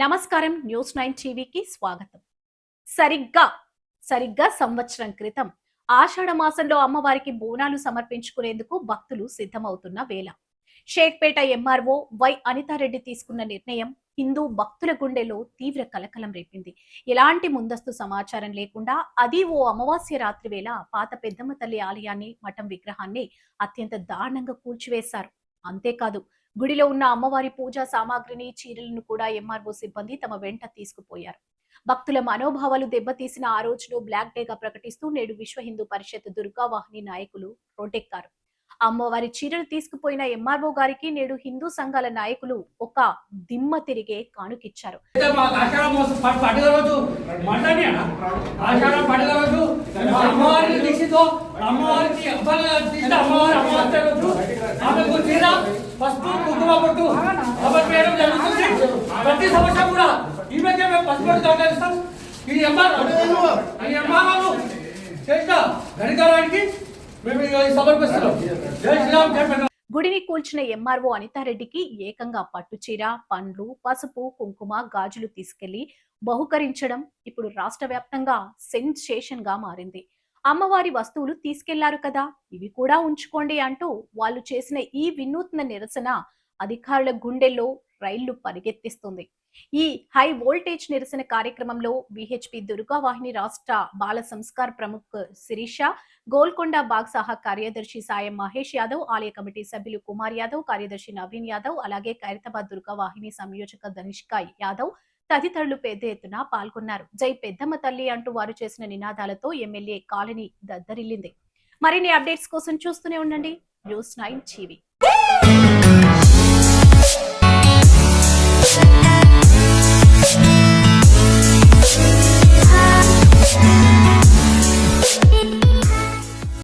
నమస్కారం. న్యూస్ 9 టీవీకి స్వాగతం. సరిగ్గా సరిగ్గా సంవత్సరం క్రితం ఆషాఢ మాసంలో అమ్మవారికి బోనాలు సమర్పించుకునేందుకు భక్తులు సిద్ధమవుతున్న వేళ షేక్పేట ఎంఆర్ఓ వై అనితారెడ్డి తీసుకున్న నిర్ణయం హిందూ భక్తుల గుండెలో తీవ్ర కలకలం రేపింది. ఎలాంటి ముందస్తు సమాచారం లేకుండా అది ఓ అమావాస్య రాత్రి వేళ పాత పెద్దమ్మ తల్లి ఆలయాన్ని, మఠం విగ్రహాన్ని అత్యంత దారుణంగా కూల్చివేశారు. అంతేకాదు, గుడిలో ఉన్న అమ్మవారి పూజా సామాగ్రిని, చీరలను కూడా ఎంఆర్ఓ సిబ్బంది తమ వెంట తీసుకుపోయారు. భక్తుల మనోభావాలు దెబ్బతీసిన ఆ రోజును బ్లాక్ డేగా ప్రకటిస్తూ నేడు విశ్వ హిందూ పరిషత్ దుర్గా వాహిని నాయకులు రోడ్డెక్కారు. అమ్మవారి చీరలు తీసుకుపోయిన ఎంఆర్ఓ గారికి నేడు హిందూ సంఘాల నాయకులు ఒక దిమ్మ తిరిగే కానుకిచ్చారు. గుడిని కూల్చిన ఎంఆర్ఓ అనితారెడ్డికి ఏకంగా పట్టుచీర, పండ్లు, పసుపు, కుంకుమ, గాజులు తీసుకెళ్లి బహుకరించడం ఇప్పుడు రాష్ట్ర వ్యాప్తంగా సెన్సేషన్ గా మారింది. అమ్మవారి వస్తువులు తీసుకెళ్లారు కదా, ఇవి కూడా ఉంచుకోండి అంటూ వాళ్ళు చేసిన ఈ వినూత్న నిరసన అధికారుల గుండెల్లో రైళ్లు పరిగెత్తిస్తుంది. ఈ హై వోల్టేజ్ నిరసన కార్యక్రమంలో విహెచ్పి దుర్గా వాహిని రాష్ట్ర బాల సంస్కార్ ప్రముఖ్ శిరీష, గోల్కొండ బాగ్ సహా కార్యదర్శి సాయం మహేష్ యాదవ్, ఆలయ కమిటీ సభ్యులు కుమార్ యాదవ్, కార్యదర్శి నవీన్ యాదవ్, అలాగే ఖైరతాబాద్ దుర్గా వాహిని సంయోజక ధనిష్క యాదవ్ తదితరులు పెద్ద ఎత్తున పాల్గొన్నారు. జై పెద్దమ్మ తల్లి అంటూ వారు చేసిన నినాదాలతో ఎమ్మెల్యే కాలనీ దద్దరిల్లింది. మరిన్ని అప్డేట్స్ కోసం చూస్తూనే ఉండండి న్యూస్ 9 టీవీ.